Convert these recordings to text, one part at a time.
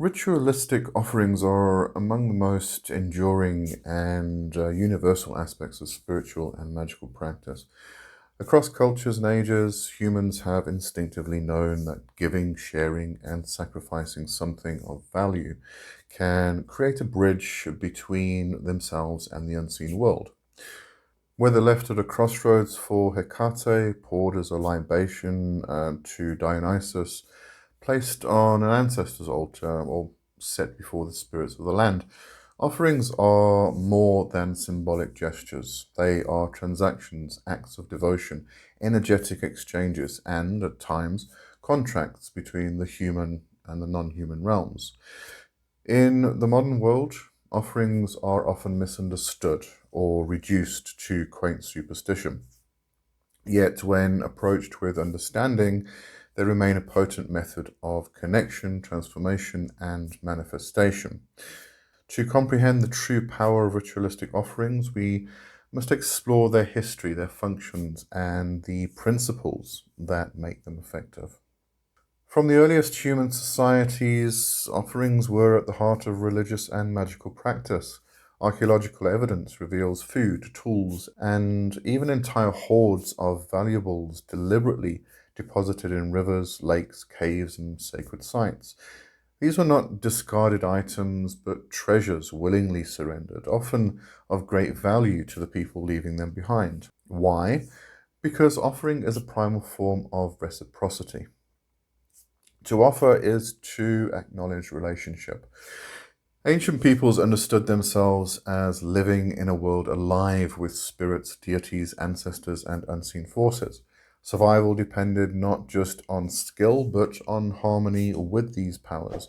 Ritualistic offerings are among the most enduring and universal aspects of spiritual and magical practice. Across cultures and ages, humans have instinctively known that giving, sharing, and sacrificing something of value can create a bridge between themselves and the unseen world. Whether left at a crossroads for Hecate, poured as a libation to Dionysus, placed on an ancestor's altar, or set before the spirits of the land, offerings are more than symbolic gestures. They are transactions, acts of devotion, energetic exchanges, and, at times, contracts between the human and the non-human realms. In the modern world, offerings are often misunderstood or reduced to quaint superstition. Yet, when approached with understanding, they remain a potent method of connection, transformation, and manifestation. To comprehend the true power of ritualistic offerings, we must explore their history, their functions, and the principles that make them effective. From the earliest human societies, offerings were at the heart of religious and magical practice. Archaeological evidence reveals food, tools, and even entire hoards of valuables deliberately deposited in rivers, lakes, caves, and sacred sites. These were not discarded items, but treasures willingly surrendered, often of great value to the people leaving them behind. Why? Because offering is a primal form of reciprocity. To offer is to acknowledge relationship. Ancient peoples understood themselves as living in a world alive with spirits, deities, ancestors, and unseen forces. Survival depended not just on skill, but on harmony with these powers.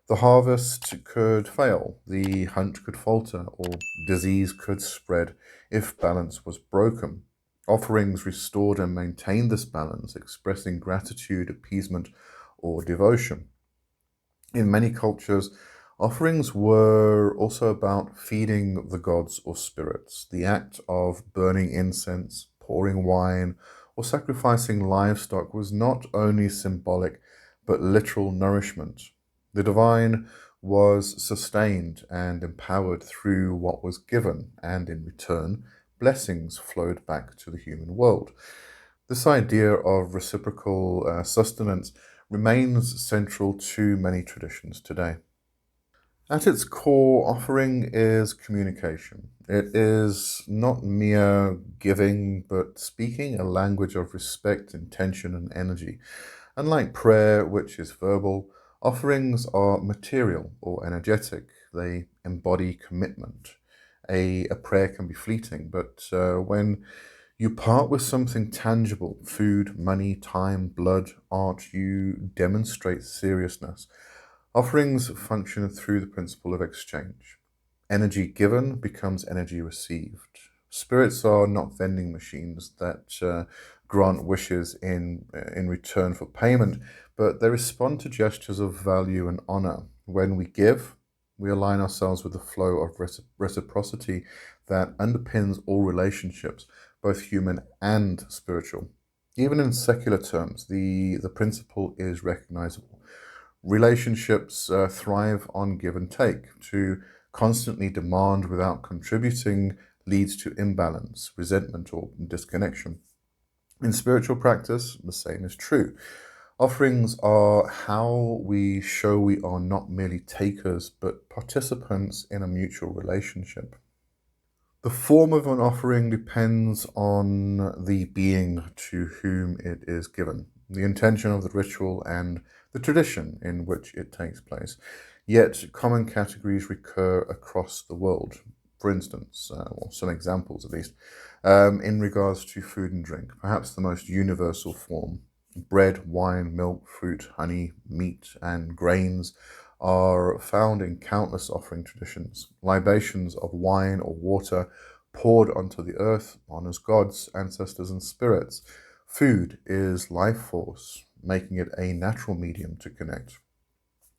The harvest could fail, the hunt could falter, or disease could spread if balance was broken. Offerings restored and maintained this balance, expressing gratitude, appeasement, or devotion. In many cultures, offerings were also about feeding the gods or spirits. The act of burning incense, pouring wine, or sacrificing livestock was not only symbolic but literal nourishment. The divine was sustained and empowered through what was given, and in return, blessings flowed back to the human world. This idea of reciprocal sustenance remains central to many traditions today. At its core, offering is communication. It is not mere giving, but speaking a language of respect, intention, and energy. Unlike prayer, which is verbal, offerings are material or energetic. They embody commitment. A prayer can be fleeting, but when you part with something tangible, food, money, time, blood, art, you demonstrate seriousness. Offerings function through the principle of exchange. Energy given becomes energy received. Spirits are not vending machines that grant wishes in return for payment, but they respond to gestures of value and honor. When we give, we align ourselves with the flow of reciprocity that underpins all relationships, both human and spiritual. Even in secular terms, the principle is recognizable. Relationships thrive on give and take. To constantly demand without contributing leads to imbalance, resentment, or disconnection. In spiritual practice, the same is true. Offerings are how we show we are not merely takers, but participants in a mutual relationship. The form of an offering depends on the being to whom it is given, the intention of the ritual, and the tradition in which it takes place. Yet, common categories recur across the world. For instance, or some examples at least, in regards to food and drink, perhaps the most universal form. Bread, wine, milk, fruit, honey, meat, and grains are found in countless offering traditions. Libations of wine or water poured onto the earth honors gods, ancestors, and spirits. Food is life force, making it a natural medium to connect.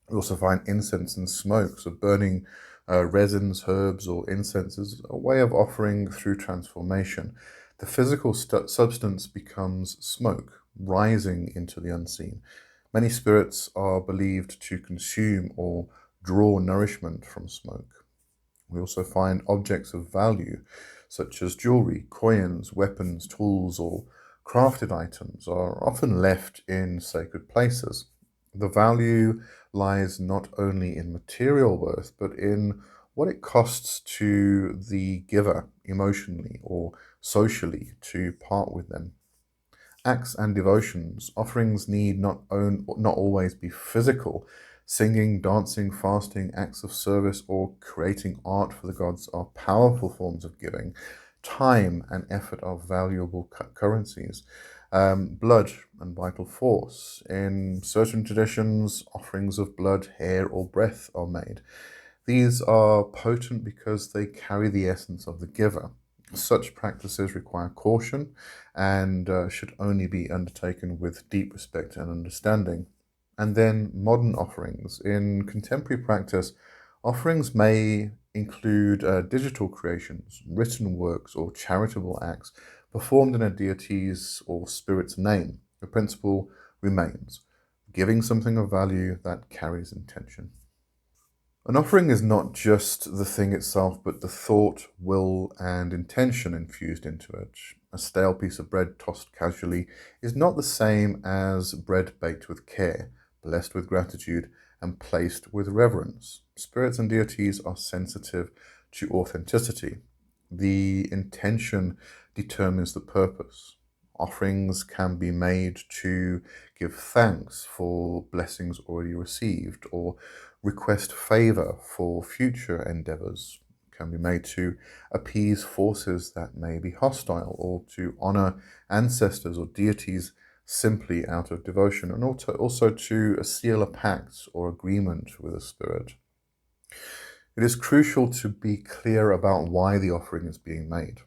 We also find incense and smoke, so burning resins, herbs, or incense is a way of offering through transformation. The physical substance becomes smoke, rising into the unseen. Many spirits are believed to consume or draw nourishment from smoke. We also find objects of value, such as jewelry, coins, weapons, tools, or crafted items, are often left in sacred places. The value lies not only in material worth, but in what it costs to the giver emotionally or socially to part with them. Acts and devotions, offerings need not always be physical. Singing, dancing, fasting, acts of service, or creating art for the gods are powerful forms of giving. Time and effort are valuable currencies. Blood and vital force. In certain traditions, offerings of blood, hair, or breath are made. These are potent because they carry the essence of the giver. Such practices require caution and should only be undertaken with deep respect and understanding. And then modern offerings. In contemporary practice, offerings may include digital creations, written works, or charitable acts performed in a deity's or spirit's name. The principle remains giving something of value that carries intention. An offering is not just the thing itself, but the thought, will, and intention infused into it. A stale piece of bread tossed casually is not the same as bread baked with care, blessed with gratitude, and placed with reverence. Spirits and deities are sensitive to authenticity. The intention determines the purpose. Offerings can be made to give thanks for blessings already received, or request favor for future endeavors. Can be made to appease forces that may be hostile, or to honor ancestors or deities simply out of devotion, and also to seal a pact or agreement with a spirit. It is crucial to be clear about why the offering is being made.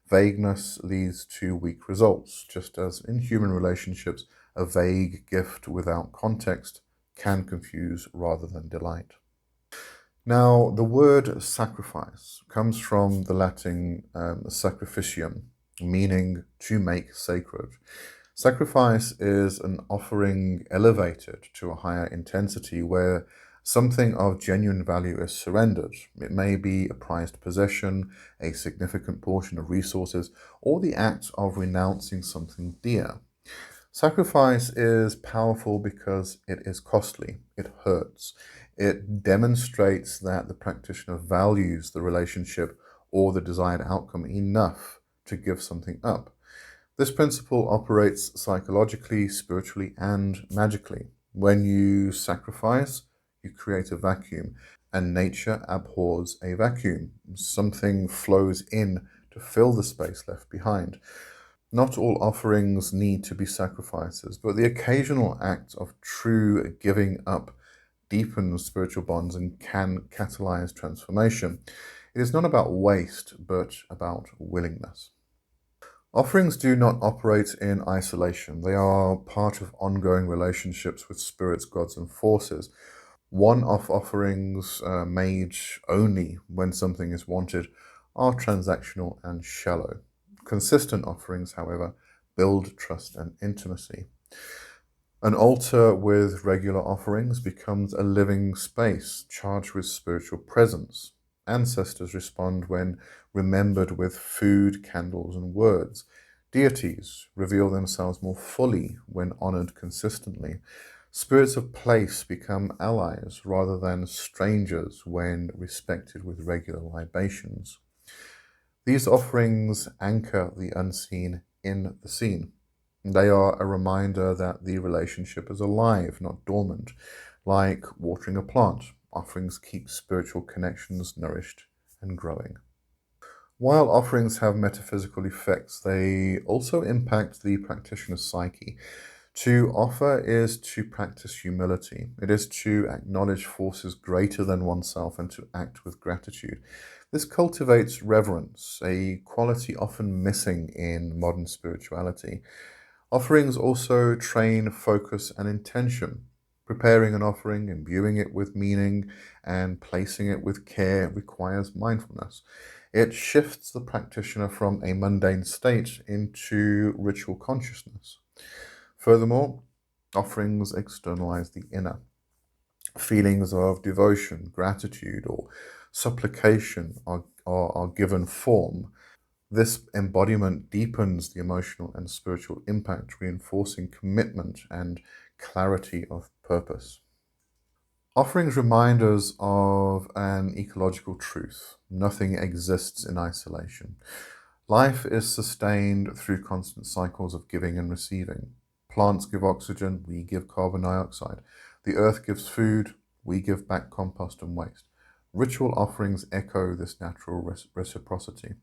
Vagueness leads to weak results, just as in human relationships, a vague gift without context can confuse rather than delight. Now, the word sacrifice comes from the Latin sacrificium, meaning to make sacred. Sacrifice is an offering elevated to a higher intensity where something of genuine value is surrendered. It may be a prized possession, a significant portion of resources, or the act of renouncing something dear. Sacrifice is powerful because it is costly, it hurts. It demonstrates that the practitioner values the relationship or the desired outcome enough to give something up. This principle operates psychologically, spiritually, and magically. When you sacrifice, you create a vacuum, and nature abhors a vacuum. Something flows in to fill the space left behind. Not all offerings need to be sacrifices, but the occasional act of true giving up deepens spiritual bonds and can catalyze transformation. It is not about waste, but about willingness. Offerings do not operate in isolation. They are part of ongoing relationships with spirits, gods, and forces. One-off offerings made only when something is wanted are transactional and shallow. Consistent offerings, however, build trust and intimacy. An altar with regular offerings becomes a living space charged with spiritual presence. Ancestors respond when remembered with food, candles, and words. Deities reveal themselves more fully when honored consistently. Spirits of place become allies rather than strangers when respected with regular libations. These offerings anchor the unseen in the seen. They are a reminder that the relationship is alive, not dormant. Like watering a plant, offerings keep spiritual connections nourished and growing. While offerings have metaphysical effects, they also impact the practitioner's psyche. To offer is to practice humility. It is to acknowledge forces greater than oneself and to act with gratitude. This cultivates reverence, a quality often missing in modern spirituality. Offerings also train focus and intention. Preparing an offering, imbuing it with meaning, and placing it with care requires mindfulness. It shifts the practitioner from a mundane state into ritual consciousness. Furthermore, Offerings externalize the inner. Feelings of devotion, gratitude, or supplication are given form. This embodiment deepens the emotional and spiritual impact, reinforcing commitment and clarity of purpose. Offerings remind us of an ecological truth. Nothing exists in isolation. Life is sustained through constant cycles of giving and receiving. Plants give oxygen, we give carbon dioxide. The earth gives food, we give back compost and waste. Ritual offerings echo this natural reciprocity.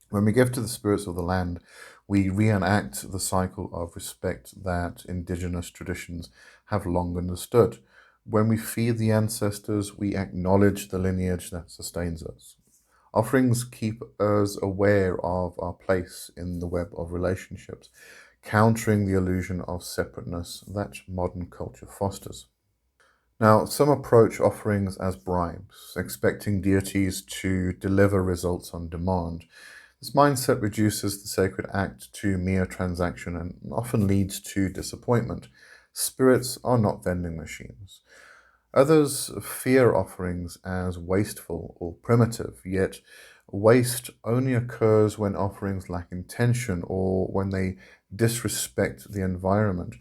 When we give to the spirits of the land, we reenact the cycle of respect that indigenous traditions have long understood. When we feed the ancestors, we acknowledge the lineage that sustains us. Offerings keep us aware of our place in the web of relationships, countering the illusion of separateness that modern culture fosters. Now, some approach offerings as bribes, expecting deities to deliver results on demand. This mindset reduces the sacred act to mere transaction and often leads to disappointment. Spirits are not vending machines. Others fear offerings as wasteful or primitive, yet waste only occurs when offerings lack intention or when they disrespect the environment.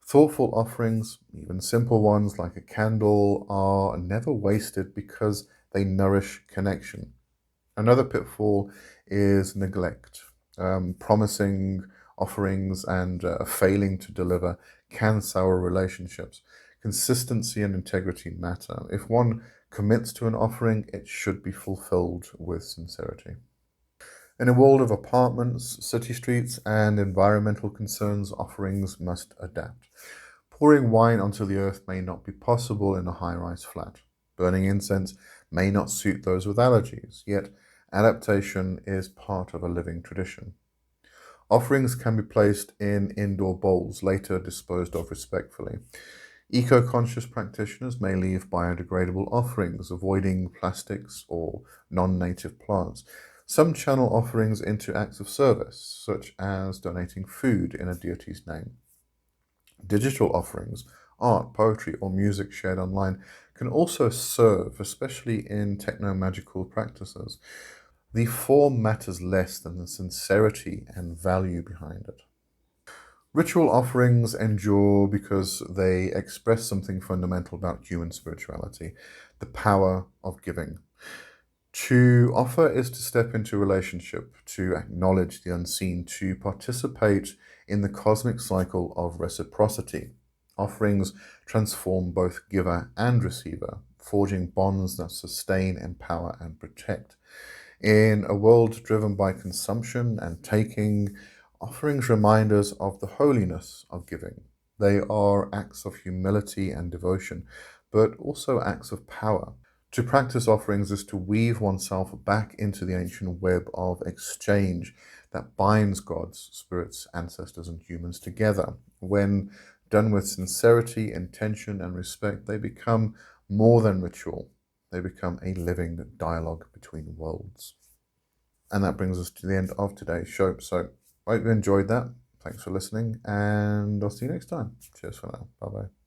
Thoughtful offerings, even simple ones like a candle, are never wasted because they nourish connection. Another pitfall is neglect. Promising offerings and failing to deliver can sour relationships. Consistency and integrity matter. If one commits to an offering, it should be fulfilled with sincerity. In a world of apartments, city streets, and environmental concerns, offerings must adapt. Pouring wine onto the earth may not be possible in a high rise flat. Burning incense may not suit those with allergies, yet adaptation is part of a living tradition. Offerings can be placed in indoor bowls, later disposed of respectfully. Eco conscious practitioners may leave biodegradable offerings, avoiding plastics or non native plants. Some channel offerings into acts of service, such as donating food in a deity's name. Digital offerings, art, poetry, or music shared online can also serve, especially in techno magical practices. The form matters less than the sincerity and value behind it. Ritual offerings endure because they express something fundamental about human spirituality, the power of giving. To offer is to step into relationship, to acknowledge the unseen, to participate in the cosmic cycle of reciprocity. Offerings transform both giver and receiver, forging bonds that sustain, empower, and protect. In a world driven by consumption and taking, offerings remind us of the holiness of giving. They are acts of humility and devotion, but also acts of power. To practice offerings is to weave oneself back into the ancient web of exchange that binds gods, spirits, ancestors, and humans together. When done with sincerity, intention, and respect, they become more than ritual. They become a living dialogue between worlds. And that brings us to the end of today's show. So I hope you enjoyed that. Thanks for listening, and I'll see you next time. Cheers for now. Bye bye.